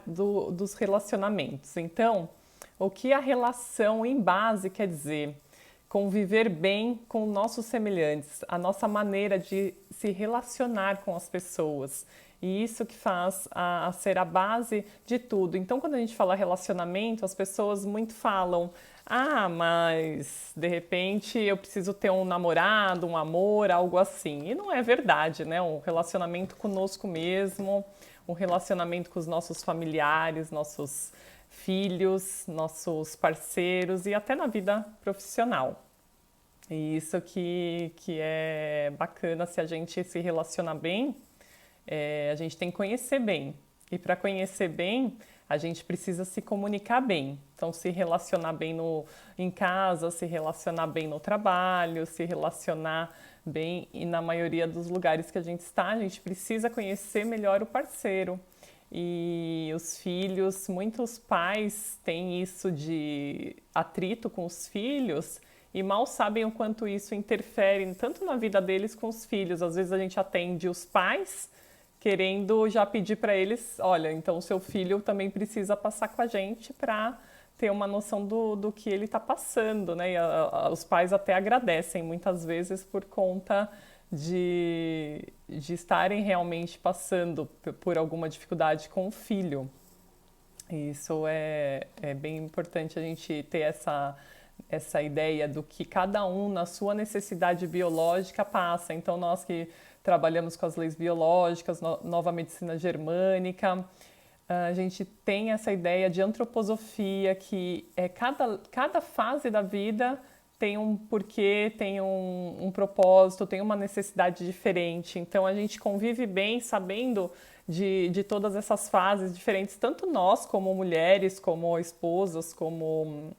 dos relacionamentos. Então, o que a relação em base quer dizer? Conviver bem com nossos semelhantes, a nossa maneira de se relacionar com as pessoas. E isso que faz a ser a base de tudo. Então, quando a gente fala relacionamento, as pessoas muito falam: ah, mas de repente eu preciso ter um namorado, um amor, algo assim. E não é verdade, né? Um relacionamento conosco mesmo, um relacionamento com os nossos familiares, nossos filhos, nossos parceiros e até na vida profissional. E isso que é bacana se a gente se relaciona bem, a gente tem que conhecer bem. E para conhecer bem, a gente precisa se comunicar bem. Então, se relacionar bem em casa, se relacionar bem no trabalho, se relacionar bem e na maioria dos lugares que a gente está, a gente precisa conhecer melhor o parceiro. E os filhos, muitos pais têm isso de atrito com os filhos e mal sabem o quanto isso interfere tanto na vida deles com os filhos. Às vezes a gente atende os pais querendo já pedir para eles, olha, então o seu filho também precisa passar com a gente para ter uma noção do que ele está passando, né? E os pais até agradecem muitas vezes por conta de estarem realmente passando por alguma dificuldade com o filho. E isso é bem importante a gente ter essa ideia do que cada um, na sua necessidade biológica, passa. Então, nós que trabalhamos com as leis biológicas, nova medicina germânica, a gente tem essa ideia de antroposofia, que cada fase da vida tem um porquê, tem um propósito, tem uma necessidade diferente. Então, a gente convive bem sabendo de todas essas fases diferentes, tanto nós como mulheres, como esposas, como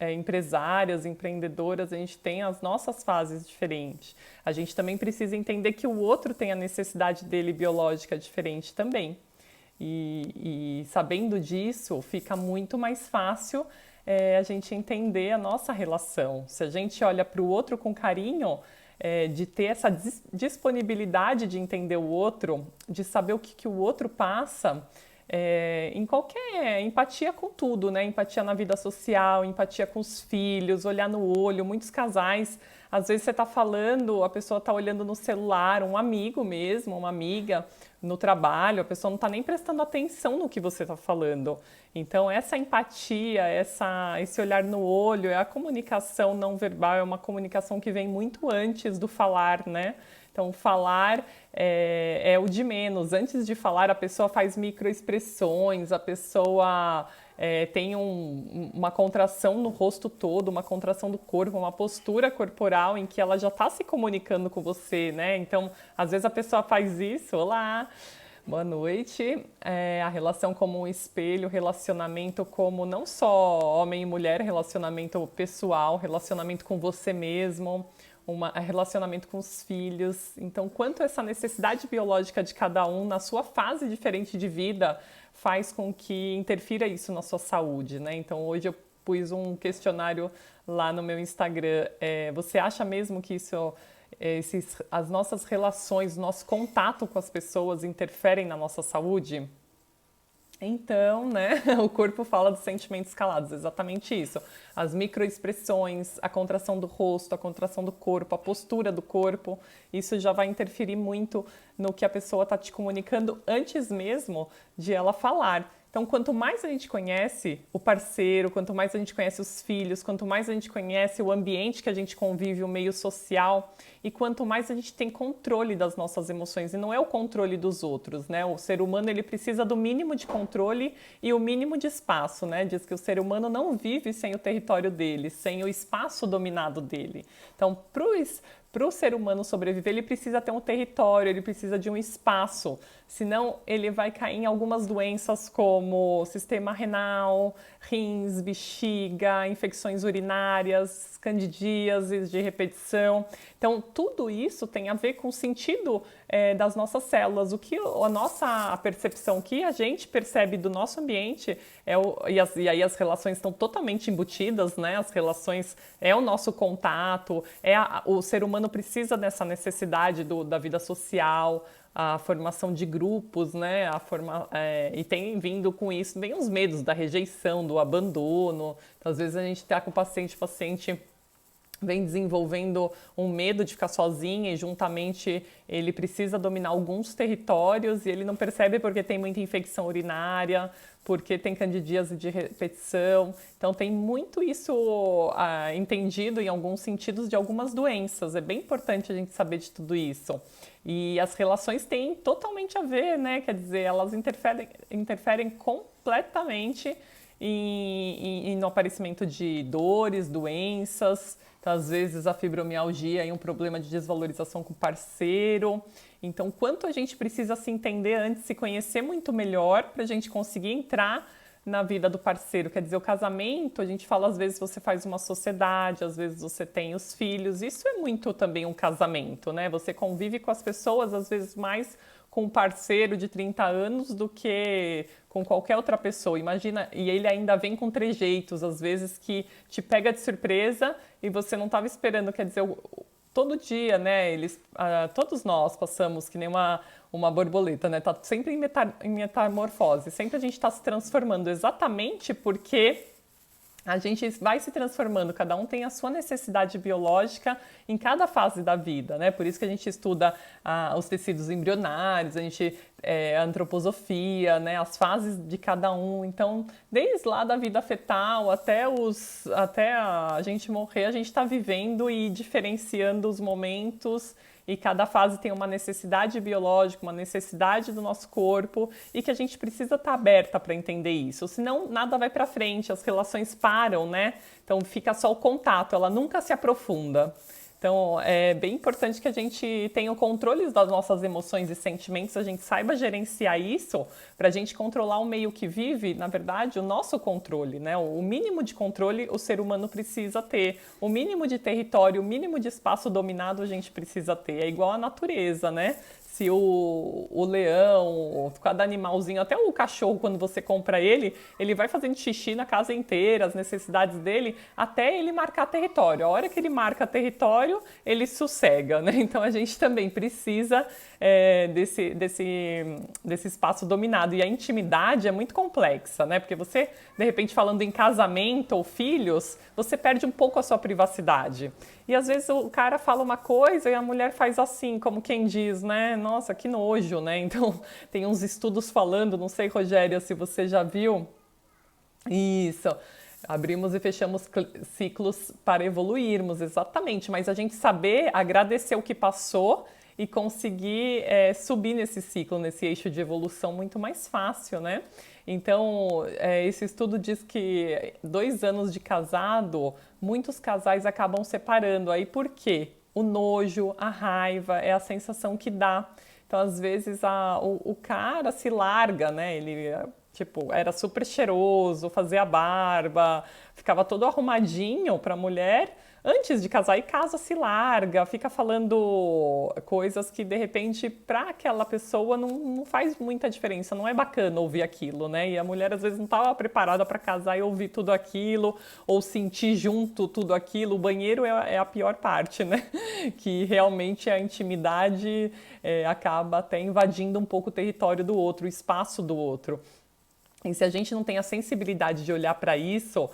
empresárias, empreendedoras, a gente tem as nossas fases diferentes. A gente também precisa entender que o outro tem a necessidade dele biológica diferente também. E sabendo disso, fica muito mais fácil a gente entender a nossa relação. Se a gente olha para o outro com carinho, de ter essa disponibilidade de entender o outro, de saber o que o outro passa, em qualquer empatia com tudo, né? Empatia na vida social, empatia com os filhos, olhar no olho. Muitos casais, às vezes você está falando, a pessoa está olhando no celular, um amigo mesmo, uma amiga no trabalho, a pessoa não está nem prestando atenção no que você está falando. Então, essa empatia, esse olhar no olho, a comunicação não verbal, é uma comunicação que vem muito antes do falar, né? Então, falar é o de menos. Antes de falar, a pessoa faz microexpressões, a pessoa tem uma contração no rosto todo, uma contração do corpo, uma postura corporal em que ela já está se comunicando com você, né? Então, às vezes a pessoa faz isso, olá, boa noite. A relação como um espelho, relacionamento como não só homem e mulher, relacionamento pessoal, relacionamento com você mesmo, relacionamento com os filhos. Então, quanto essa necessidade biológica de cada um na sua fase diferente de vida faz com que interfira isso na sua saúde, né? Então, hoje eu pus um questionário lá no meu Instagram. Você acha mesmo que as nossas relações, nosso contato com as pessoas interferem na nossa saúde? Então, né, o corpo fala dos sentimentos calados, exatamente isso. As microexpressões, a contração do rosto, a contração do corpo, a postura do corpo, isso já vai interferir muito no que a pessoa está te comunicando antes mesmo de ela falar. Então, quanto mais a gente conhece o parceiro, quanto mais a gente conhece os filhos, quanto mais a gente conhece o ambiente que a gente convive, o meio social, e quanto mais a gente tem controle das nossas emoções, e não é o controle dos outros, né? O ser humano, ele precisa do mínimo de controle e o mínimo de espaço, né? Diz que o ser humano não vive sem o território dele, sem o espaço dominado dele. Então, para o ser humano sobreviver, ele precisa ter um território, ele precisa de um espaço, senão ele vai cair em algumas doenças como sistema renal, rins, bexiga, infecções urinárias, candidíases de repetição. Então, tudo isso tem a ver com o sentido das nossas células, a percepção, o que a gente percebe do nosso ambiente, e aí as relações estão totalmente embutidas, né? As relações é o nosso contato, o ser humano humano precisa dessa necessidade da vida social, a formação de grupos, né? E tem vindo com isso, vem os medos da rejeição, do abandono. Então, às vezes a gente está com o paciente vem desenvolvendo um medo de ficar sozinho e juntamente ele precisa dominar alguns territórios e ele não percebe porque tem muita infecção urinária, porque tem candidíase de repetição. Então tem muito isso entendido em alguns sentidos de algumas doenças. É bem importante a gente saber de tudo isso. E as relações têm totalmente a ver, né? Quer dizer, elas interferem completamente no aparecimento de dores, doenças. Então, às vezes, a fibromialgia é um problema de desvalorização com o parceiro. Então, quanto a gente precisa se entender antes, se conhecer muito melhor para a gente conseguir entrar na vida do parceiro. Quer dizer, o casamento, a gente fala, às vezes você faz uma sociedade, às vezes você tem os filhos. Isso é muito também um casamento, né? Você convive com as pessoas, às vezes mais com um parceiro de 30 anos do que com qualquer outra pessoa. Imagina, e ele ainda vem com trejeitos, às vezes que te pega de surpresa e você não estava esperando. Quer dizer, todo dia, né, todos nós passamos que nem uma borboleta, né, tá sempre em metamorfose, sempre a gente está se transformando exatamente porque a gente vai se transformando, cada um tem a sua necessidade biológica em cada fase da vida, né? Por isso que a gente estuda os tecidos embrionários, a antroposofia, né? As fases de cada um. Então, desde lá da vida fetal até a gente morrer, a gente está vivendo e diferenciando os momentos. E cada fase tem uma necessidade biológica, uma necessidade do nosso corpo e que a gente precisa estar aberta para entender isso. Senão, nada vai para frente, as relações param, né? Então, fica só o contato, ela nunca se aprofunda. Então, é bem importante que a gente tenha o controle das nossas emoções e sentimentos, a gente saiba gerenciar isso para a gente controlar o meio que vive, na verdade, o nosso controle, né? O mínimo de controle o ser humano precisa ter, o mínimo de território, o mínimo de espaço dominado a gente precisa ter. É igual à natureza, né? Se o leão, cada animalzinho, até o cachorro, quando você compra ele vai fazendo xixi na casa inteira, as necessidades dele, até ele marcar território. A hora que ele marca território, ele sossega, né? Então a gente também precisa desse espaço dominado. E a intimidade é muito complexa, né? Porque você, de repente, falando em casamento ou filhos, você perde um pouco a sua privacidade. E às vezes o cara fala uma coisa e a mulher faz assim, como quem diz, né? Nossa, que nojo, né? Então, tem uns estudos falando, não sei, Rogéria, se você já viu. Isso. Abrimos e fechamos ciclos para evoluirmos, exatamente. Mas a gente saber agradecer o que passou e conseguir subir nesse ciclo, nesse eixo de evolução muito mais fácil, né? Então, esse estudo diz que 2 anos de casado, muitos casais acabam separando. Aí por quê? O nojo, a raiva, é a sensação que dá. Então, às vezes, o cara se larga, né? Ele, tipo, era super cheiroso, fazia barba, ficava todo arrumadinho para a mulher. Antes de casar, e casa se larga, fica falando coisas que de repente para aquela pessoa não faz muita diferença, não é bacana ouvir aquilo, né? E a mulher às vezes não estava preparada para casar e ouvir tudo aquilo, ou sentir junto tudo aquilo. O banheiro é a pior parte, né? Que realmente a intimidade acaba até invadindo um pouco o território do outro, o espaço do outro. E se a gente não tem a sensibilidade de olhar para isso,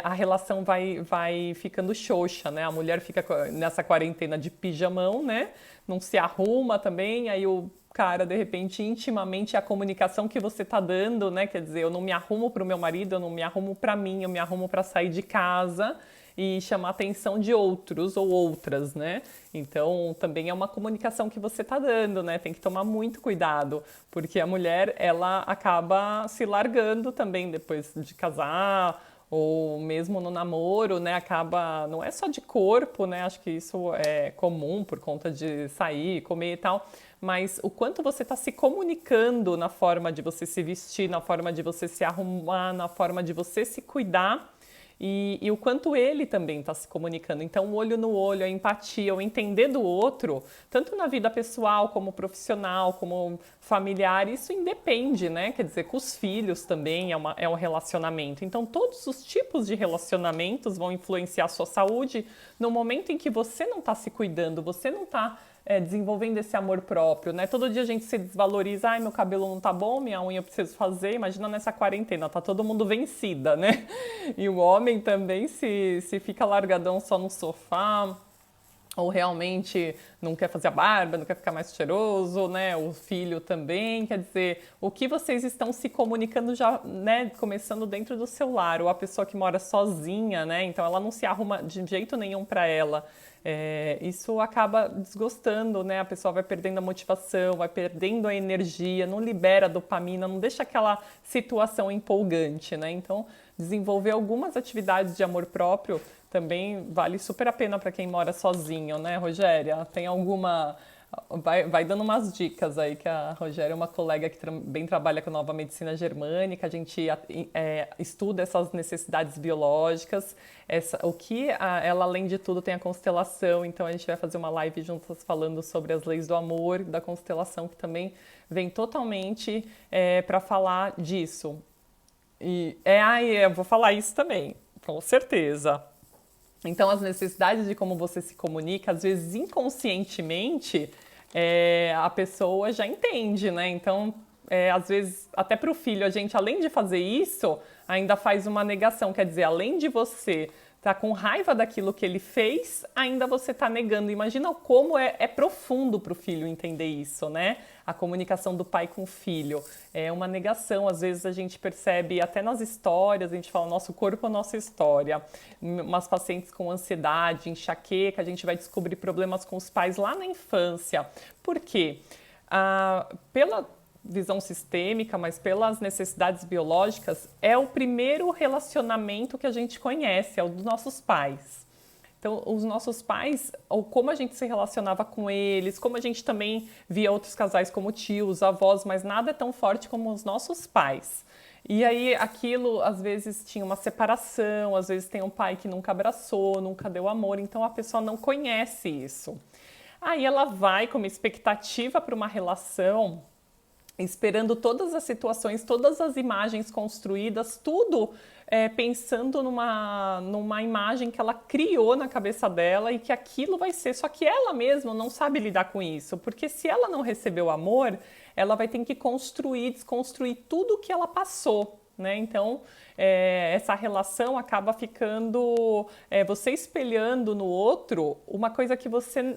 a relação vai ficando xoxa, né? A mulher fica nessa quarentena de pijamão, né? Não se arruma também, aí o cara, de repente, intimamente, a comunicação que você tá dando, né? Quer dizer, eu não me arrumo para o meu marido, eu não me arrumo para mim, eu me arrumo para sair de casa e chamar a atenção de outros ou outras, né? Então, também é uma comunicação que você tá dando, né? Tem que tomar muito cuidado, porque a mulher, ela acaba se largando também depois de casar, ou mesmo no namoro, né? Acaba, não é só de corpo, né? Acho que isso é comum por conta de sair, comer e tal, mas o quanto você está se comunicando na forma de você se vestir, na forma de você se arrumar, na forma de você se cuidar. e o quanto ele também está se comunicando. Então, o olho no olho, a empatia, o entender do outro, tanto na vida pessoal, como profissional, como familiar, isso independe, né? Quer dizer, com os filhos também é um relacionamento. Então, todos os tipos de relacionamentos vão influenciar a sua saúde no momento em que você não está se cuidando, você não está desenvolvendo esse amor próprio, né? Todo dia a gente se desvaloriza, ai, meu cabelo não tá bom, minha unha eu preciso fazer. Imagina nessa quarentena, tá todo mundo vencida, né? E o homem também, se fica largadão só no sofá, ou realmente não quer fazer a barba, não quer ficar mais cheiroso, né? O filho também, quer dizer, o que vocês estão se comunicando já, né? Começando dentro do seu lar, ou a pessoa que mora sozinha, né? Então ela não se arruma de jeito nenhum para ela. Isso acaba desgostando, né? A pessoa vai perdendo a motivação, vai perdendo a energia, não libera a dopamina, não deixa aquela situação empolgante, né? Então, desenvolver algumas atividades de amor próprio também vale super a pena para quem mora sozinho, né, Rogéria? Tem alguma... Vai dando umas dicas aí, que a Rogéria é uma colega que também trabalha com nova medicina germânica, a gente estuda essas necessidades biológicas, ela, além de tudo, tem a constelação, então a gente vai fazer uma live juntas falando sobre as leis do amor, da constelação, que também vem totalmente para falar disso. Eu vou falar isso também, com certeza. Então, as necessidades de como você se comunica, às vezes inconscientemente, a pessoa já entende, né? Então, às vezes, até para o filho, a gente, além de fazer isso, ainda faz uma negação. Quer dizer, além de você estar com raiva daquilo que ele fez, ainda você está negando. Imagina como é profundo para o filho entender isso, né? A comunicação do pai com o filho. É uma negação, às vezes a gente percebe até nas histórias, a gente fala, nosso corpo é nossa história. Umas pacientes com ansiedade, enxaqueca, a gente vai descobrir problemas com os pais lá na infância. Por quê? Pela visão sistêmica, mas pelas necessidades biológicas, é o primeiro relacionamento que a gente conhece, é o dos nossos pais. Então, os nossos pais, ou como a gente se relacionava com eles, como a gente também via outros casais como tios, avós, mas nada é tão forte como os nossos pais. E aí, aquilo, às vezes, tinha uma separação, às vezes tem um pai que nunca abraçou, nunca deu amor, então a pessoa não conhece isso. Aí ela vai com uma expectativa para uma relação, esperando todas as situações, todas as imagens construídas, tudo pensando numa imagem que ela criou na cabeça dela e que aquilo vai ser. Só que ela mesma não sabe lidar com isso, porque se ela não recebeu amor, ela vai ter que desconstruir tudo que ela passou, né? Então, essa relação acaba ficando você espelhando no outro uma coisa que você...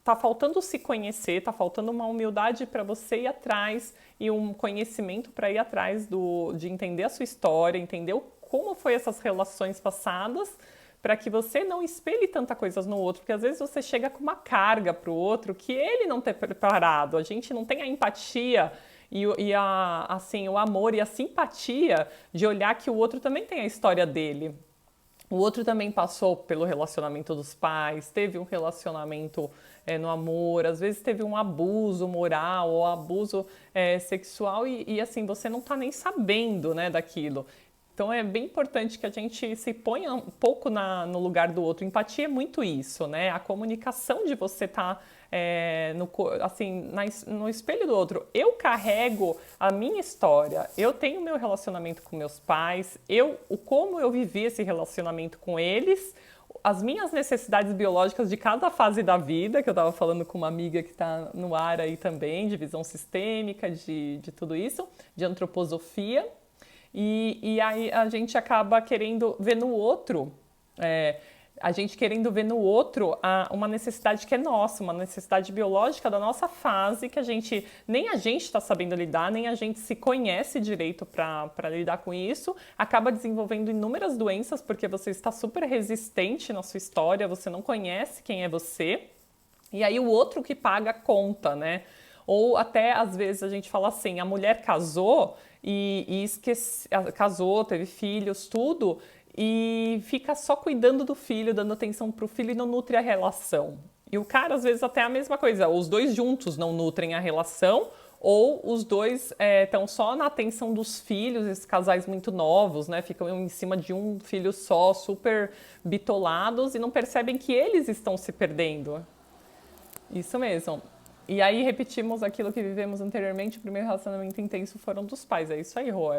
Tá faltando se conhecer, tá faltando uma humildade para você ir atrás e um conhecimento para ir atrás de entender a sua história, entender como foi essas relações passadas, para que você não espelhe tanta coisa no outro, porque às vezes você chega com uma carga para o outro que ele não tem preparado. A gente não tem a empatia assim, o amor e a simpatia de olhar que o outro também tem a história dele. O outro também passou pelo relacionamento dos pais, teve um relacionamento no amor, às vezes teve um abuso moral ou abuso sexual e assim, você não está nem sabendo, né, daquilo. Então é bem importante que a gente se ponha um pouco no lugar do outro. Empatia é muito isso, né? A comunicação de você estar no espelho do outro. Eu carrego a minha história, eu tenho meu relacionamento com meus pais, como eu vivi esse relacionamento com eles, as minhas necessidades biológicas de cada fase da vida, que eu estava falando com uma amiga que está no ar aí também, de visão sistêmica, de tudo isso, de antroposofia. E aí a gente acaba querendo ver no outro, uma necessidade que é nossa, uma necessidade biológica da nossa fase, que nem a gente está sabendo lidar, nem a gente se conhece direito para lidar com isso, acaba desenvolvendo inúmeras doenças, porque você está super resistente na sua história, você não conhece quem é você, e aí o outro que paga a conta, né? Ou até, às vezes, a gente fala assim, a mulher casou casou, teve filhos, tudo, e fica só cuidando do filho, dando atenção pro filho e não nutre a relação. E o cara, às vezes, até a mesma coisa, os dois juntos não nutrem a relação, ou os dois estão só na atenção dos filhos, esses casais muito novos, né? Ficam em cima de um filho só, super bitolados, e não percebem que eles estão se perdendo. Isso mesmo. E aí repetimos aquilo que vivemos anteriormente, o primeiro relacionamento intenso foram dos pais. É isso aí, Rô,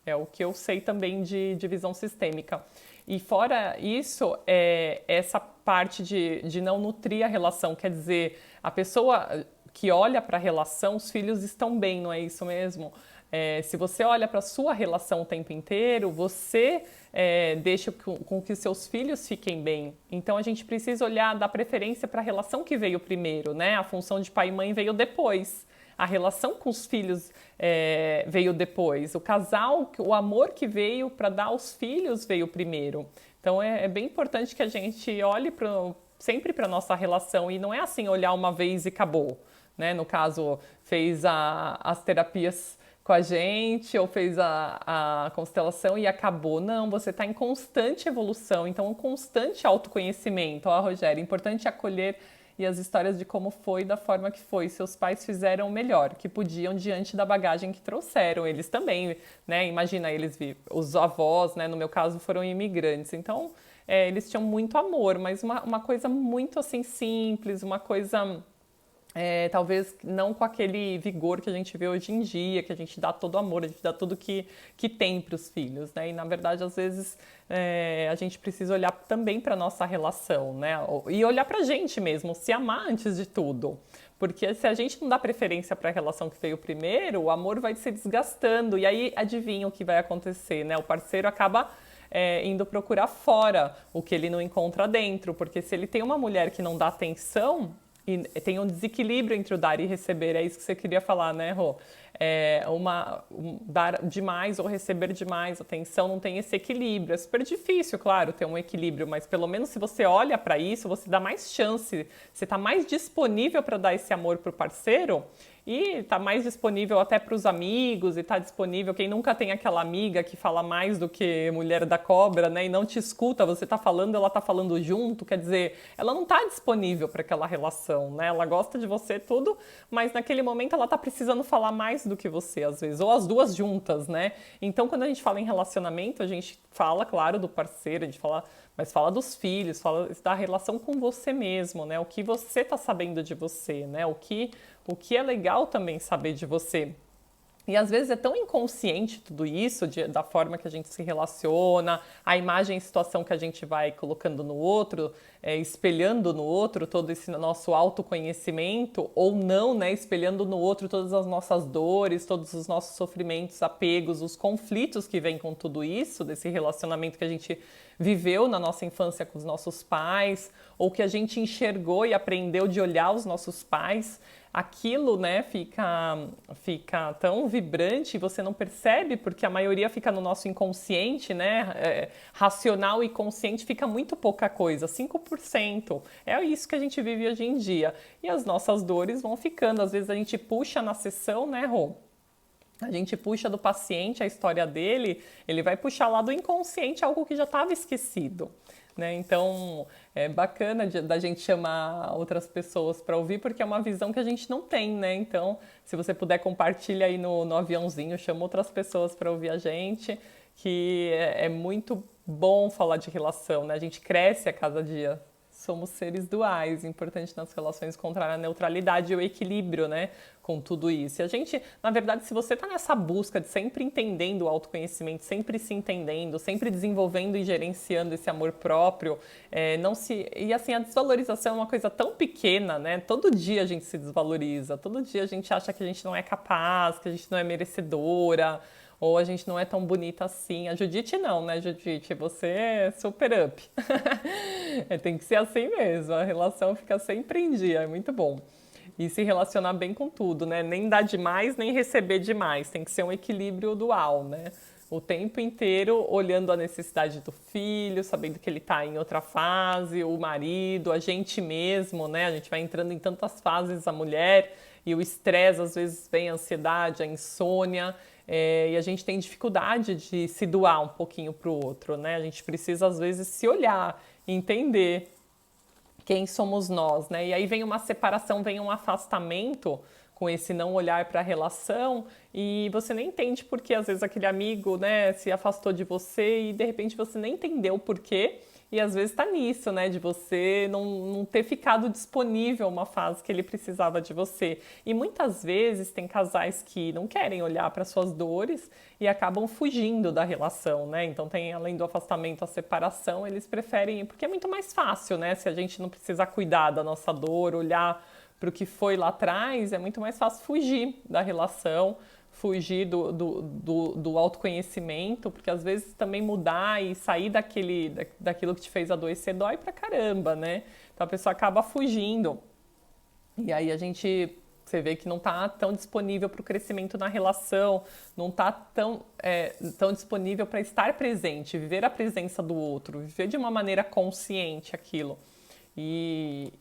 é o que eu sei também de divisão sistêmica. E fora isso, essa parte de não nutrir a relação, quer dizer, a pessoa que olha para a relação, os filhos estão bem, não é isso mesmo? Se você olha para a sua relação o tempo inteiro, você deixa com que seus filhos fiquem bem. Então a gente precisa olhar, dar preferência para a relação que veio primeiro, né? A função de pai e mãe veio depois. A relação com os filhos veio depois. O casal, o amor que veio para dar aos filhos veio primeiro. Então é bem importante que a gente olhe sempre para a nossa relação e não é assim olhar uma vez e acabou. Né? No caso, fez as terapias com a gente ou fez a constelação e acabou. Não, você está em constante evolução, então um constante autoconhecimento. Ó, Rogério, importante acolher e as histórias de como foi, da forma que foi. Seus pais fizeram o melhor que podiam diante da bagagem que trouxeram. Eles também, né? Imagina, os avós, né? No meu caso, foram imigrantes. Então, eles tinham muito amor, mas uma coisa muito assim simples, uma coisa... talvez não com aquele vigor que a gente vê hoje em dia, que a gente dá todo o amor, a gente dá tudo que tem para os filhos, né? E na verdade, às vezes, a gente precisa olhar também para a nossa relação, né? E olhar para a gente mesmo, se amar antes de tudo. Porque se a gente não dá preferência para a relação que veio primeiro, o amor vai se desgastando. E aí, adivinha o que vai acontecer, né? O parceiro acaba indo procurar fora o que ele não encontra dentro. Porque se ele tem uma mulher que não dá atenção... E tem um desequilíbrio entre o dar e receber, é isso que você queria falar, né, Rô? Dar demais ou receber demais atenção não tem esse equilíbrio. É super difícil, claro, ter um equilíbrio, mas pelo menos se você olha para isso, você dá mais chance, você está mais disponível para dar esse amor para o parceiro e está mais disponível até para os amigos e está disponível. Quem nunca tem aquela amiga que fala mais do que mulher da cobra, né? E não te escuta, você está falando, ela está falando junto, quer dizer, ela não está disponível para aquela relação, né? Ela gosta de você tudo, mas naquele momento ela está precisando falar mais do que você, às vezes, ou as duas juntas, né? Então, quando a gente fala em relacionamento, a gente fala, claro, do parceiro, a gente fala, mas fala dos filhos, fala da relação com você mesmo, né? O que você está sabendo de você, né? O que é legal também saber de você. E às vezes é tão inconsciente tudo isso, da forma que a gente se relaciona, a imagem e situação que a gente vai colocando no outro, espelhando no outro todo esse nosso autoconhecimento, ou não, né, espelhando no outro todas as nossas dores, todos os nossos sofrimentos, apegos, os conflitos que vêm com tudo isso, desse relacionamento que a gente viveu na nossa infância com os nossos pais, ou que a gente enxergou e aprendeu de olhar os nossos pais. Aquilo, né, fica tão vibrante e você não percebe, porque a maioria fica no nosso inconsciente, né, racional e consciente fica muito pouca coisa, 5%. É isso que a gente vive hoje em dia. E as nossas dores vão ficando, às vezes a gente puxa na sessão, né, Rô? A gente puxa do paciente a história dele, ele vai puxar lá do inconsciente algo que já estava esquecido. Né? Então, é bacana da gente chamar outras pessoas para ouvir, porque é uma visão que a gente não tem, né? Então, se você puder, compartilha aí no aviãozinho, chama outras pessoas para ouvir a gente, que é muito bom falar de relação, né? A gente cresce a cada dia. Somos seres duais, importante nas relações encontrar a neutralidade e o equilíbrio, né, com tudo isso. E a gente, na verdade, se você está nessa busca de sempre entendendo o autoconhecimento, sempre se entendendo, sempre desenvolvendo e gerenciando esse amor próprio, e assim, a desvalorização é uma coisa tão pequena, né, todo dia a gente se desvaloriza, todo dia a gente acha que a gente não é capaz, que a gente não é merecedora, ou a gente não é tão bonita assim. A Judite não, né, Judite? Você é super up. Tem que ser assim mesmo, a relação fica sempre em dia, é muito bom. E se relacionar bem com tudo, né? Nem dar demais, nem receber demais. Tem que ser um equilíbrio dual, né? O tempo inteiro olhando a necessidade do filho, sabendo que ele está em outra fase, o marido, a gente mesmo, né? A gente vai entrando em tantas fases, a mulher, e o estresse, às vezes vem a ansiedade, a insônia, e a gente tem dificuldade de se doar um pouquinho para o outro, né? A gente precisa, às vezes, se olhar, entender quem somos nós, né? E aí vem uma separação, vem um afastamento com esse não olhar para a relação e você nem entende por que às vezes aquele amigo, né, se afastou de você e de repente você nem entendeu o porquê. E às vezes está nisso, né? De você não ter ficado disponível uma fase que ele precisava de você. E muitas vezes tem casais que não querem olhar para suas dores e acabam fugindo da relação, né? Então tem, além do afastamento, a separação, eles preferem, porque é muito mais fácil, né? Se a gente não precisar cuidar da nossa dor, olhar para o que foi lá atrás, é muito mais fácil fugir da relação, fugir do autoconhecimento, porque às vezes também mudar e sair daquilo que te fez adoecer dói pra caramba, né? Então a pessoa acaba fugindo. E aí você vê que não tá tão disponível para o crescimento na relação, não tá tão disponível para estar presente, viver a presença do outro, viver de uma maneira consciente aquilo. E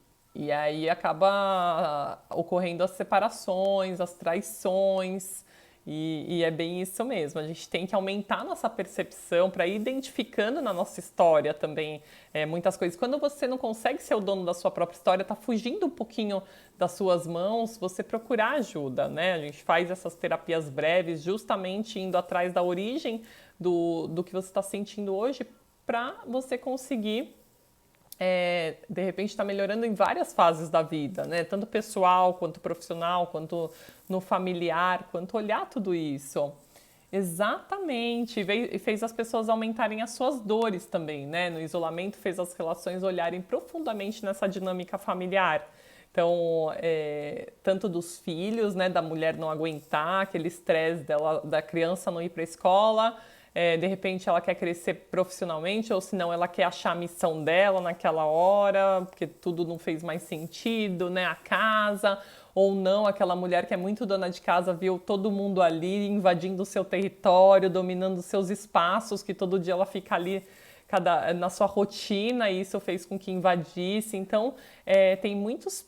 aí acaba ocorrendo as separações, as traições, e é bem isso mesmo. A gente tem que aumentar a nossa percepção para ir identificando na nossa história também muitas coisas. Quando você não consegue ser o dono da sua própria história, está fugindo um pouquinho das suas mãos, você procurar ajuda, né? A gente faz essas terapias breves justamente indo atrás da origem do que você está sentindo hoje para você conseguir de repente está melhorando em várias fases da vida, né? Tanto pessoal, quanto profissional, quanto no familiar, quanto olhar tudo isso. Exatamente, e fez as pessoas aumentarem as suas dores também, né? No isolamento fez as relações olharem profundamente nessa dinâmica familiar. Então, tanto dos filhos, né, da mulher não aguentar, aquele estresse da criança não ir para a escola, de repente ela quer crescer profissionalmente, ou senão ela quer achar a missão dela naquela hora, porque tudo não fez mais sentido, né? A casa, ou não, aquela mulher que é muito dona de casa viu todo mundo ali invadindo o seu território, dominando os seus espaços, que todo dia ela fica ali na sua rotina, e isso fez com que invadisse. Então, tem muitos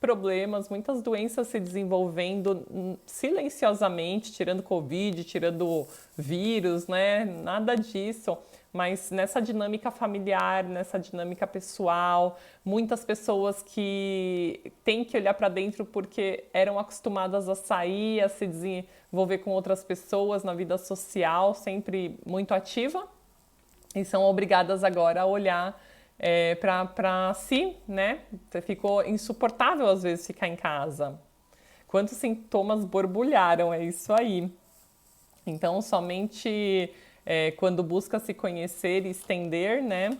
problemas, muitas doenças se desenvolvendo silenciosamente, tirando Covid, tirando vírus, né? Nada disso. Mas nessa dinâmica familiar, nessa dinâmica pessoal, muitas pessoas que têm que olhar para dentro porque eram acostumadas a sair, a se desenvolver com outras pessoas na vida social, sempre muito ativa, e são obrigadas agora a olhar para si, né? Ficou insuportável às vezes ficar em casa. Quantos sintomas borbulharam, é isso aí. Então, somente quando busca se conhecer e estender, né?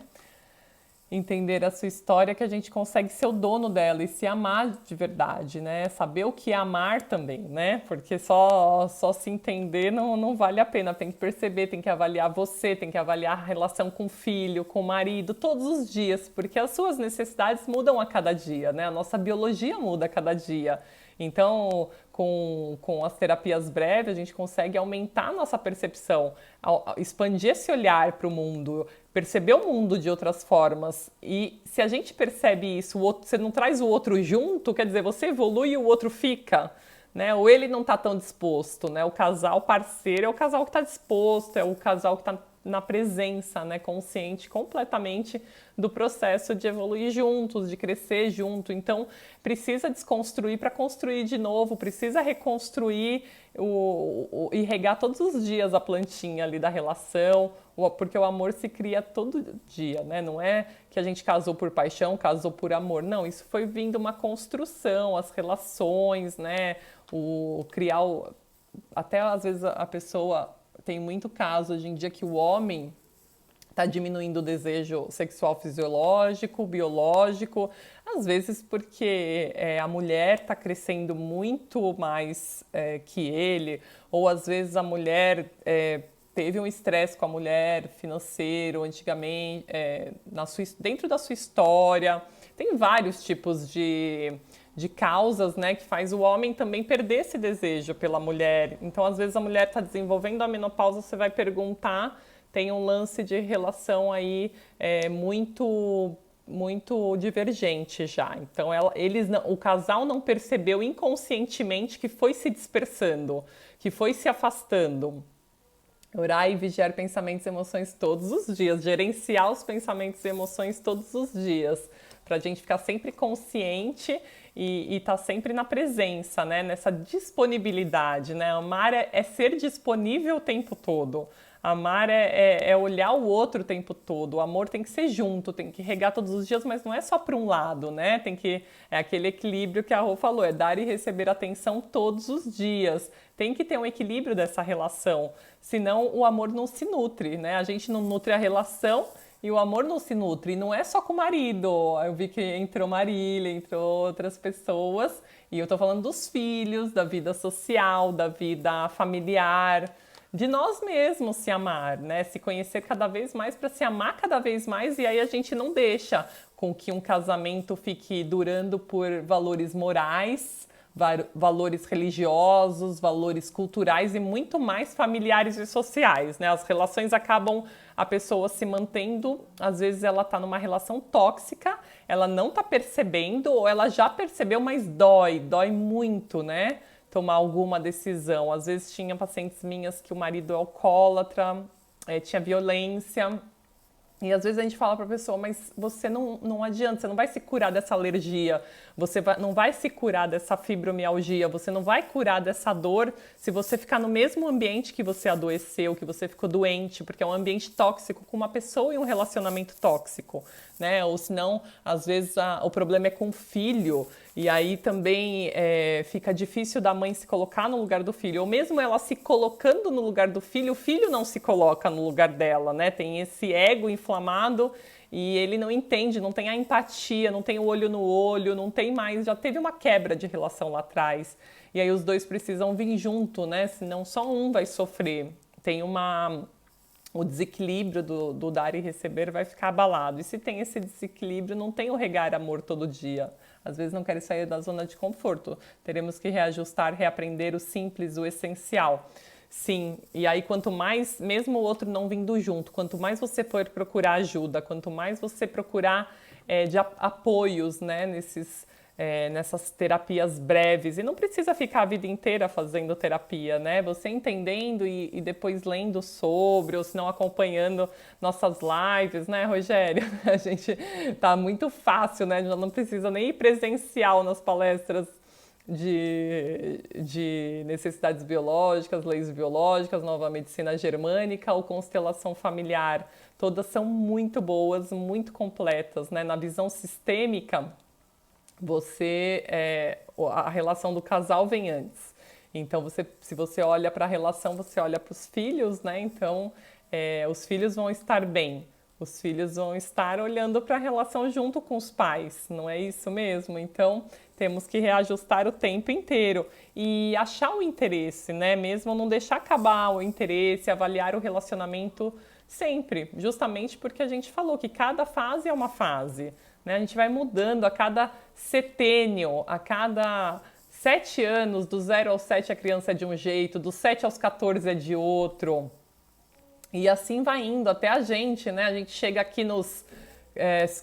Entender a sua história, que a gente consegue ser o dono dela e se amar de verdade, né? Saber o que é amar também, né? Porque só se entender não vale a pena. Tem que perceber, tem que avaliar você, tem que avaliar a relação com o filho, com o marido, todos os dias, porque as suas necessidades mudam a cada dia, né? A nossa biologia muda a cada dia. Então, com as terapias breves, a gente consegue aumentar a nossa percepção, expandir esse olhar para o mundo, perceber o mundo de outras formas. E se a gente percebe isso, você não traz o outro junto, quer dizer, você evolui e o outro fica, né? Ou ele não está tão disposto, né? O casal parceiro é o casal que está disposto, é o casal que está na presença, né, consciente completamente do processo de evoluir juntos, de crescer junto. Então, precisa desconstruir para construir de novo, precisa reconstruir e regar todos os dias a plantinha ali da relação, porque o amor se cria todo dia, né? Não é que a gente casou por paixão, casou por amor. Não, isso foi vindo uma construção, as relações, né? Até às vezes a pessoa... Tem muito caso hoje em dia que o homem está diminuindo o desejo sexual fisiológico, biológico, às vezes porque a mulher está crescendo muito mais que ele, ou às vezes a mulher teve um estresse com a mulher financeiro antigamente, dentro da sua história. Tem vários tipos de causas, né, que faz o homem também perder esse desejo pela mulher. Então, às vezes a mulher está desenvolvendo a menopausa, você vai perguntar, tem um lance de relação aí muito divergente já. Então, o casal não percebeu inconscientemente que foi se dispersando, que foi se afastando. Orar e vigiar pensamentos e emoções todos os dias, gerenciar os pensamentos e emoções todos os dias, para a gente ficar sempre consciente e tá sempre na presença, né? Nessa disponibilidade, né? Amar é ser disponível o tempo todo. Amar é olhar o outro o tempo todo. O amor tem que ser junto, tem que regar todos os dias, mas não é só para um lado, né? É aquele equilíbrio que a Rô falou, é dar e receber atenção todos os dias. Tem que ter um equilíbrio dessa relação, senão o amor não se nutre, né? A gente não nutre a relação e o amor não se nutre. E não é só com o marido. Eu vi que entrou Marília, entrou outras pessoas, e eu tô falando dos filhos, da vida social, da vida familiar, de nós mesmos se amar, né? Se conhecer cada vez mais para se amar cada vez mais, e aí a gente não deixa com que um casamento fique durando por valores morais, valores religiosos, valores culturais e muito mais familiares e sociais, né? As relações acabam a pessoa se mantendo, às vezes ela está numa relação tóxica, ela não está percebendo ou ela já percebeu, mas dói muito, né? Tomar alguma decisão. Às vezes tinha pacientes minhas que o marido é alcoólatra, tinha violência. E às vezes a gente fala para a pessoa, mas você não adianta, você não vai se curar dessa alergia, não vai se curar dessa fibromialgia, você não vai curar dessa dor se você ficar no mesmo ambiente que você adoeceu, que você ficou doente, porque é um ambiente tóxico com uma pessoa e um relacionamento tóxico, né? Ou senão, às vezes, o problema é com o filho, e aí também fica difícil da mãe se colocar no lugar do filho, ou mesmo ela se colocando no lugar do filho, o filho não se coloca no lugar dela, né? Tem esse ego inflamado e ele não entende, não tem a empatia, não tem o olho no olho, não tem mais, já teve uma quebra de relação lá atrás. E aí os dois precisam vir junto, né? Senão só um vai sofrer. O desequilíbrio do dar e receber vai ficar abalado. E se tem esse desequilíbrio, não tem o regar amor todo dia. Às vezes não querem sair da zona de conforto. Teremos que reajustar, reaprender o simples, o essencial. Sim, e aí quanto mais, mesmo o outro não vindo junto, quanto mais você for procurar ajuda, quanto mais você procurar apoios, né, nessas terapias breves, e não precisa ficar a vida inteira fazendo terapia, né? Você entendendo e depois lendo sobre, ou se não acompanhando nossas lives, né, Rogério? A gente tá muito fácil, né? Já não precisa nem ir presencial nas palestras de necessidades biológicas, leis biológicas, nova medicina germânica ou constelação familiar. Todas são muito boas, muito completas, né? Na visão sistêmica, a relação do casal vem antes. Então, se você olha para a relação, você olha para os filhos, né? Então, os filhos vão estar bem. Os filhos vão estar olhando para a relação junto com os pais, não é isso mesmo? Então, temos que reajustar o tempo inteiro e achar o interesse, né? Mesmo não deixar acabar o interesse, avaliar o relacionamento sempre, justamente porque a gente falou que cada fase é uma fase, né? A gente vai mudando a cada setênio, a cada 7 anos, do 0 aos 7 a criança é de um jeito, dos 7 aos 14 é de outro. E assim vai indo até a gente, né? A gente chega aqui nos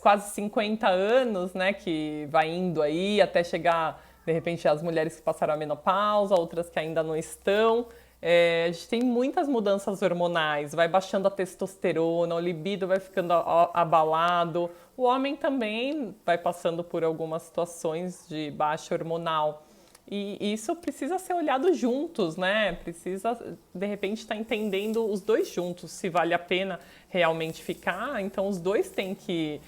quase 50 anos, né? Que vai indo aí até chegar, de repente, as mulheres que passaram a menopausa, outras que ainda não estão. A gente tem muitas mudanças hormonais, vai baixando a testosterona, o libido vai ficando abalado. O homem também vai passando por algumas situações de baixa hormonal. E isso precisa ser olhado juntos, né? Precisa, de repente, estar entendendo os dois juntos, se vale a pena realmente ficar. Então, os dois têm que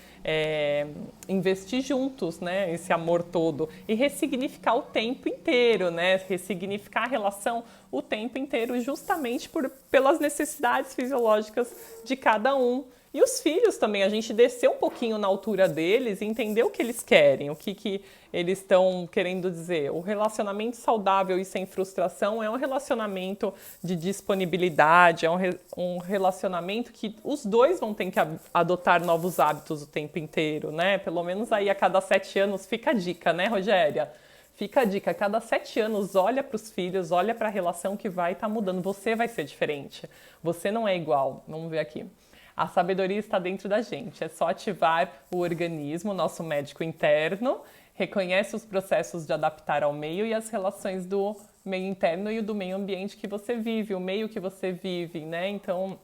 investir juntos, né? Esse amor todo. E ressignificar o tempo inteiro, né? Ressignificar a relação o tempo inteiro, justamente pelas necessidades fisiológicas de cada um. E os filhos também, a gente descer um pouquinho na altura deles e entender o que eles querem, o que eles estão querendo dizer. O relacionamento saudável e sem frustração é um relacionamento de disponibilidade, é um relacionamento que os dois vão ter que adotar novos hábitos o tempo inteiro, né? Pelo menos aí a cada 7 anos fica a dica, né, Rogéria? Fica a dica, a cada 7 anos olha para os filhos, olha para a relação que vai estar mudando. Você vai ser diferente, você não é igual. Vamos ver aqui. A sabedoria está dentro da gente, é só ativar o organismo, nosso médico interno, reconhece os processos de adaptar ao meio e as relações do meio interno e do meio ambiente que você vive, o meio que você vive, né? Então,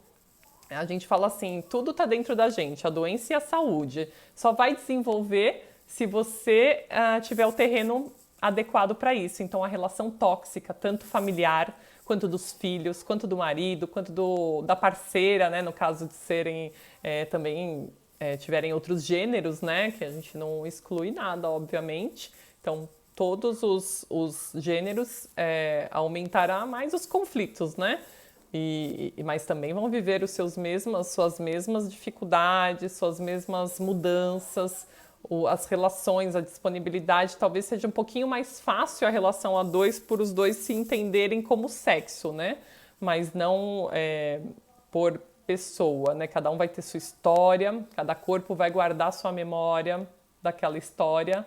a gente fala assim, tudo está dentro da gente, a doença e a saúde. Só vai desenvolver se você tiver o terreno adequado para isso. Então, a relação tóxica, tanto familiar, quanto dos filhos, quanto do marido, quanto da parceira, né? No caso de serem também tiverem outros gêneros, né? Que a gente não exclui nada, obviamente. Então, todos os gêneros aumentará mais os conflitos, né? Mas também vão viver suas mesmas dificuldades, suas mesmas mudanças, as relações, a disponibilidade. Talvez seja um pouquinho mais fácil a relação a dois por os dois se entenderem como sexo, né? Mas não por pessoa, né? Cada um vai ter sua história, cada corpo vai guardar sua memória daquela história.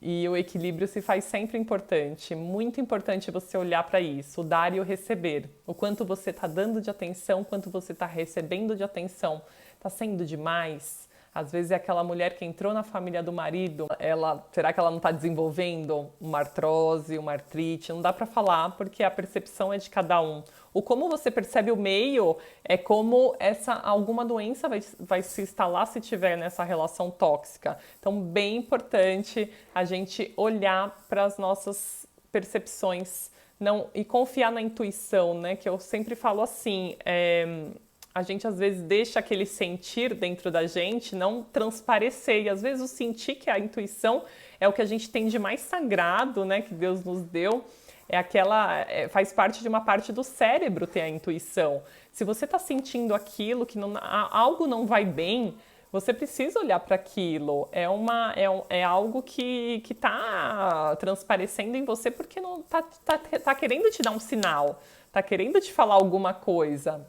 E o equilíbrio se faz sempre importante, muito importante você olhar para isso, o dar e o receber. O quanto você está dando de atenção, quanto você está recebendo de atenção. Está sendo demais? Às vezes é aquela mulher que entrou na família do marido, será que ela não está desenvolvendo uma artrose, uma artrite? Não dá para falar porque a percepção é de cada um. O como você percebe o meio é como alguma doença vai se instalar se tiver nessa relação tóxica. Então, bem importante a gente olhar para as nossas percepções e confiar na intuição, né? Que eu sempre falo assim, a gente às vezes deixa aquele sentir dentro da gente não transparecer. E às vezes o sentir, que é a intuição, é o que a gente tem de mais sagrado, né? Que Deus nos deu. Faz parte de uma parte do cérebro ter a intuição. Se você está sentindo aquilo, que algo não vai bem, você precisa olhar para aquilo. É algo que está transparecendo em você porque não tá querendo te dar um sinal, está querendo te falar alguma coisa.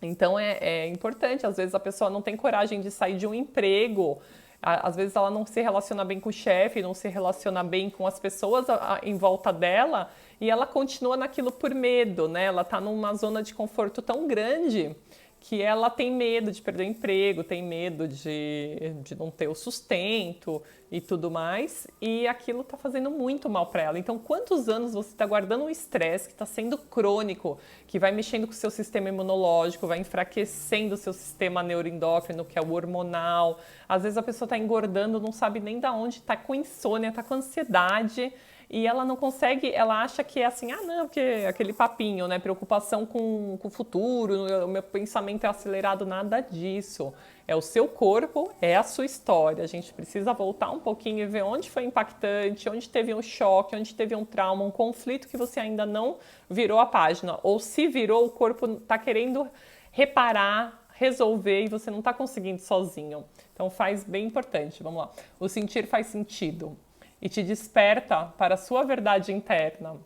Então é importante, às vezes a pessoa não tem coragem de sair de um emprego, às vezes ela não se relaciona bem com o chefe, não se relaciona bem com as pessoas em volta dela e ela continua naquilo por medo, né? Ela está numa zona de conforto tão grande que ela tem medo de perder o emprego, tem medo de não ter o sustento e tudo mais, e aquilo está fazendo muito mal para ela. Então, quantos anos você está guardando um estresse que está sendo crônico, que vai mexendo com o seu sistema imunológico, vai enfraquecendo o seu sistema neuroendócrino, que é o hormonal. Às vezes a pessoa está engordando, não sabe nem de onde, está com insônia, está com ansiedade, e ela não consegue, ela acha que é assim, não, porque aquele papinho, né, preocupação com o futuro, o meu pensamento é acelerado, nada disso. É o seu corpo, é a sua história. A gente precisa voltar um pouquinho e ver onde foi impactante, onde teve um choque, onde teve um trauma, um conflito que você ainda não virou a página. Ou se virou, o corpo está querendo reparar, resolver e você não está conseguindo sozinho. Então faz bem importante, vamos lá. O sentir faz sentido e te desperta para a sua verdade interna,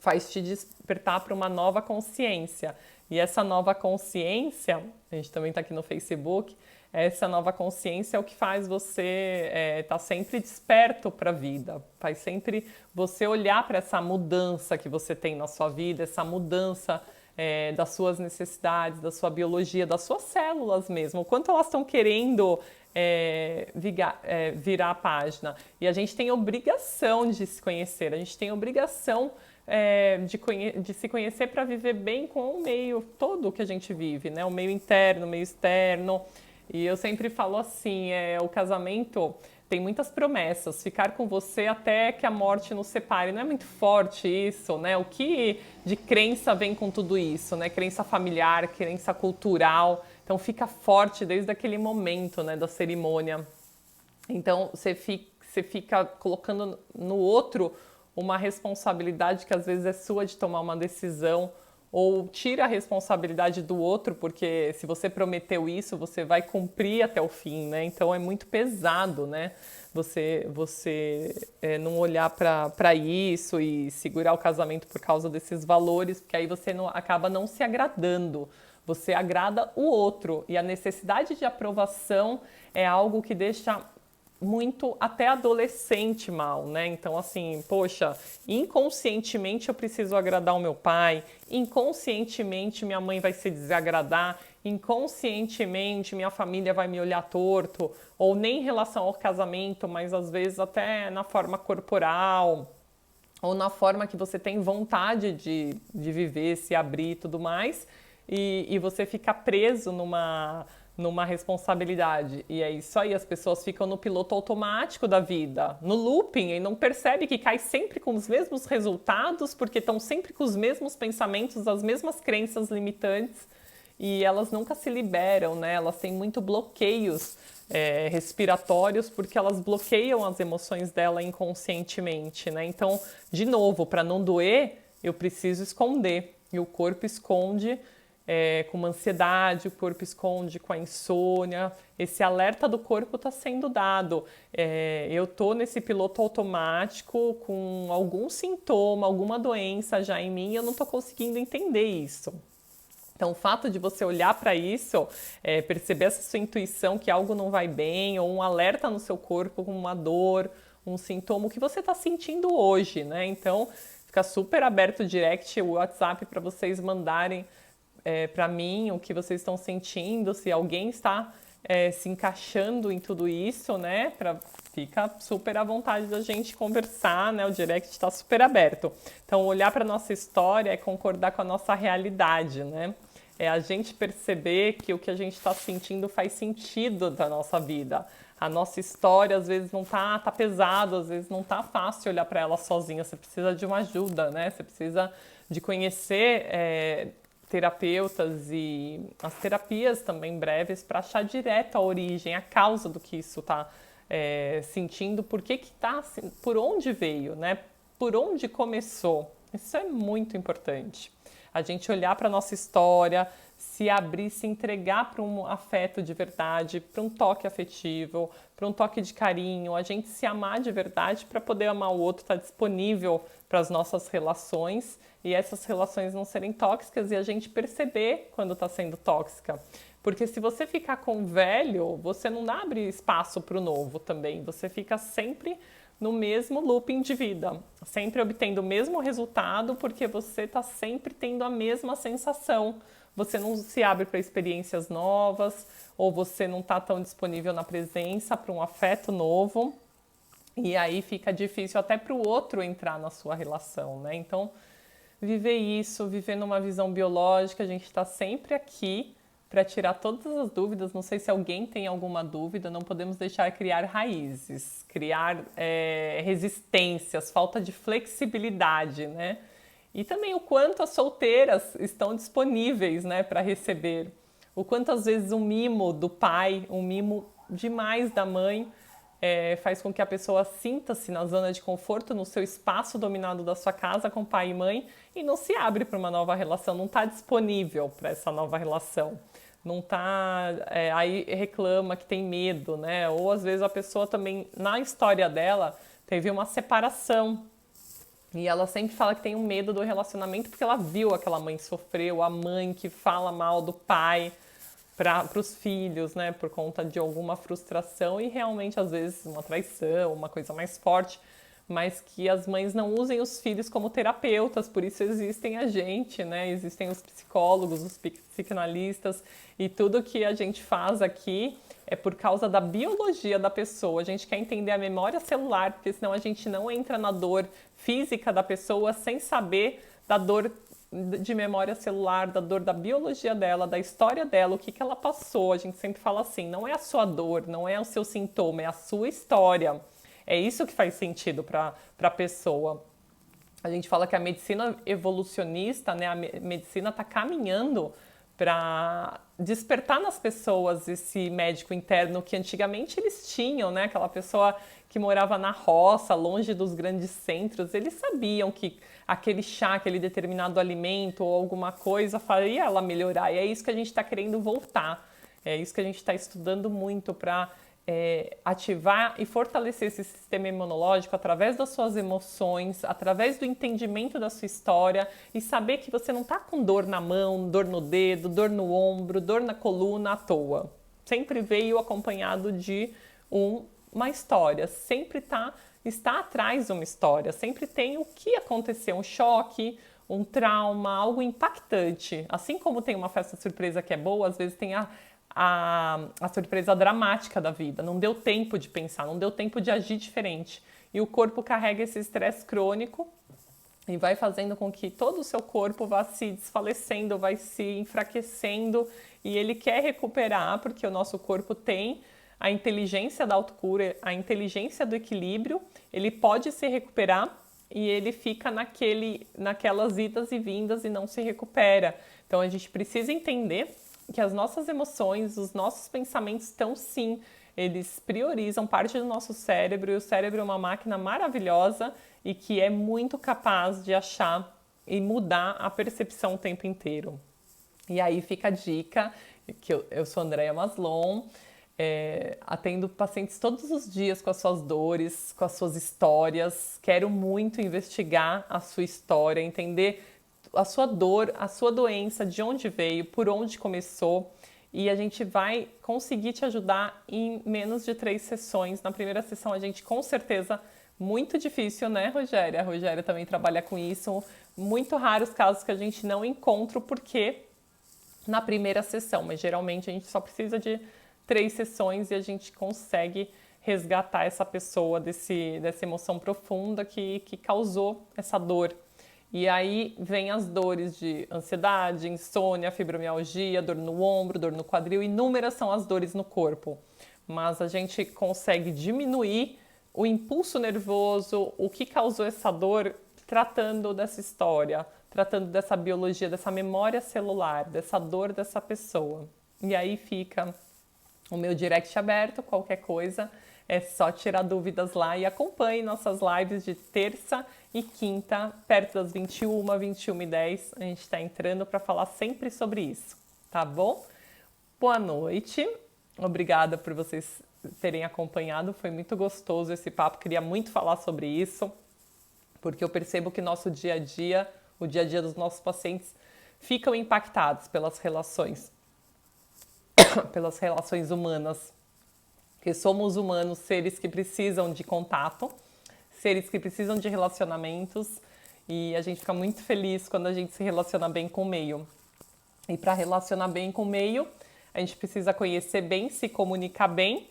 faz te despertar para uma nova consciência. E essa nova consciência, a gente também está aqui no Facebook, essa nova consciência é o que faz você estar sempre desperto para a vida, faz sempre você olhar para essa mudança que você tem na sua vida, essa mudança das suas necessidades, da sua biologia, das suas células mesmo, o quanto elas estão querendo virar a página. E a gente tem obrigação de se conhecer, a gente tem obrigação de se conhecer para viver bem com o meio todo que a gente vive, né? O meio interno, o meio externo. E eu sempre falo assim, o casamento tem muitas promessas, ficar com você até que a morte nos separe. Não é muito forte isso, né? O que de crença vem com tudo isso, né? Crença familiar, crença cultural. Então fica forte desde aquele momento, né, da cerimônia. Então você fica colocando no outro uma responsabilidade que às vezes é sua de tomar uma decisão, ou tira a responsabilidade do outro, porque se você prometeu isso, você vai cumprir até o fim, né? Então é muito pesado, né? Você não olhar para isso e segurar o casamento por causa desses valores, porque aí você acaba não se agradando. Você agrada o outro, e a necessidade de aprovação é algo que deixa muito até adolescente mal, né? Então, assim, poxa, inconscientemente eu preciso agradar o meu pai, inconscientemente minha mãe vai se desagradar, inconscientemente minha família vai me olhar torto, ou nem em relação ao casamento, mas às vezes até na forma corporal, ou na forma que você tem vontade de viver, se abrir e tudo mais, e você fica preso numa responsabilidade. E é isso aí, as pessoas ficam no piloto automático da vida, no looping, e não percebe que cai sempre com os mesmos resultados, porque estão sempre com os mesmos pensamentos, as mesmas crenças limitantes, e elas nunca se liberam, né? Elas têm muito bloqueios respiratórios, porque elas bloqueiam as emoções dela inconscientemente, né? Então, de novo, para não doer, eu preciso esconder, e o corpo esconde com uma ansiedade, o corpo esconde com a insônia. Esse alerta do corpo está sendo dado. Eu estou nesse piloto automático com algum sintoma, alguma doença já em mim e eu não estou conseguindo entender isso. Então, o fato de você olhar para isso, perceber essa sua intuição que algo não vai bem, ou um alerta no seu corpo com uma dor, um sintoma, o que você está sentindo hoje, né? Então, fica super aberto o direct, o WhatsApp para vocês mandarem para mim o que vocês estão sentindo, se alguém está se encaixando em tudo isso, né? Fica super à vontade da gente conversar, né? O direct está super aberto. Então, olhar para a nossa história é concordar com a nossa realidade, né? É a gente perceber que o que a gente está sentindo faz sentido da nossa vida. A nossa história, às vezes, não tá pesado, às vezes não tá fácil olhar para ela sozinha. Você precisa de uma ajuda, né? Você precisa de conhecer terapeutas e as terapias também breves para achar direto a origem, a causa do que isso está sentindo, por que está, por onde veio, né? Por onde começou. Isso é muito importante. A gente olhar para a nossa história, se abrir, se entregar para um afeto de verdade, para um toque afetivo, para um toque de carinho, a gente se amar de verdade para poder amar o outro, estar disponível para as nossas relações e essas relações não serem tóxicas e a gente perceber quando está sendo tóxica. Porque se você ficar com o velho, você não abre espaço para o novo também, você fica sempre no mesmo looping de vida, sempre obtendo o mesmo resultado, porque você está sempre tendo a mesma sensação. Você não se abre para experiências novas, ou você não está tão disponível na presença para um afeto novo, e aí fica difícil até para o outro entrar na sua relação, né? Então, viver isso, viver numa visão biológica, a gente está sempre aqui para tirar todas as dúvidas. Não sei se alguém tem alguma dúvida, não podemos deixar criar raízes, criar resistências, falta de flexibilidade, né? E também o quanto as solteiras estão disponíveis, né, para receber. O quanto às vezes um mimo do pai, um mimo demais da mãe, faz com que a pessoa sinta-se na zona de conforto, no seu espaço dominado da sua casa com pai e mãe e não se abre para uma nova relação, não está disponível para essa nova relação. Não está, aí reclama que tem medo, né? Ou às vezes a pessoa também, na história dela, teve uma separação. E ela sempre fala que tem um medo do relacionamento porque ela viu aquela mãe sofrer, a mãe que fala mal do pai para os filhos, né? Por conta de alguma frustração e realmente, às vezes, uma traição, uma coisa mais forte. Mas que as mães não usem os filhos como terapeutas, por isso existem a gente, né? Existem os psicólogos, os psicanalistas e tudo que a gente faz aqui é por causa da biologia da pessoa. A gente quer entender a memória celular, porque senão a gente não entra na dor física da pessoa sem saber da dor de memória celular, da dor da biologia dela, da história dela, o que ela passou. A gente sempre fala assim, não é a sua dor, não é o seu sintoma, é a sua história. É isso que faz sentido para a pessoa. A gente fala que a medicina evolucionista, né, a medicina está caminhando para despertar nas pessoas esse médico interno que antigamente eles tinham, né? Aquela pessoa que morava na roça, longe dos grandes centros, eles sabiam que aquele chá, aquele determinado alimento ou alguma coisa faria ela melhorar. E é isso que a gente está querendo voltar. É isso que a gente está estudando muito para ativar e fortalecer esse sistema imunológico através das suas emoções, através do entendimento da sua história e saber que você não está com dor na mão, dor no dedo, dor no ombro, dor na coluna à toa. Sempre veio acompanhado de uma história, sempre está atrás de uma história, sempre tem o que aconteceu, um choque, um trauma, algo impactante. Assim como tem uma festa surpresa que é boa, às vezes tem a surpresa dramática da vida, não deu tempo de pensar, não deu tempo de agir diferente. E o corpo carrega esse estresse crônico e vai fazendo com que todo o seu corpo vá se desfalecendo, vai se enfraquecendo, e ele quer recuperar, porque o nosso corpo tem a inteligência da autocura, a inteligência do equilíbrio, ele pode se recuperar e ele fica naquelas idas e vindas e não se recupera. Então a gente precisa entender que as nossas emoções, os nossos pensamentos estão sim, eles priorizam parte do nosso cérebro, e o cérebro é uma máquina maravilhosa e que é muito capaz de achar e mudar a percepção o tempo inteiro. E aí fica a dica, que eu sou Andréia Maslon, atendo pacientes todos os dias com as suas dores, com as suas histórias. Quero muito investigar a sua história, entender a sua dor, a sua doença, de onde veio, por onde começou. E a gente vai conseguir te ajudar em menos de 3 sessões. Na primeira sessão a gente com certeza, muito difícil, né, Rogéria? A Rogéria também trabalha com isso. Muito raros casos que a gente não encontra o porquê na primeira sessão, mas geralmente a gente só precisa de 3 sessões e a gente consegue resgatar essa pessoa dessa emoção profunda que causou essa dor. E aí vem as dores de ansiedade, insônia, fibromialgia, dor no ombro, dor no quadril, inúmeras são as dores no corpo. Mas a gente consegue diminuir o impulso nervoso, o que causou essa dor, tratando dessa história, tratando dessa biologia, dessa memória celular, dessa dor dessa pessoa. E aí fica o meu direct aberto, qualquer coisa, é só tirar dúvidas lá e acompanhe nossas lives de terça e quinta, perto das 21, 21h10. A gente está entrando para falar sempre sobre isso, tá bom? Boa noite, obrigada por vocês terem acompanhado, foi muito gostoso esse papo, queria muito falar sobre isso, porque eu percebo que nosso dia a dia, o dia a dia dos nossos pacientes, ficam impactados pelas relações humanas, porque somos humanos, seres que precisam de contato, seres que precisam de relacionamentos, e a gente fica muito feliz quando a gente se relaciona bem com o meio. E para relacionar bem com o meio, a gente precisa conhecer bem, se comunicar bem,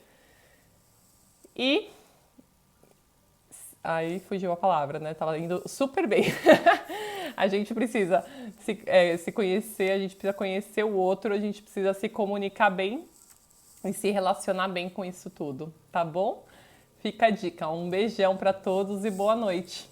e aí fugiu a palavra, né? Tava indo super bem. A gente precisa se conhecer, a gente precisa conhecer o outro, a gente precisa se comunicar bem e se relacionar bem com isso tudo, tá bom? Fica a dica. Um beijão para todos e boa noite.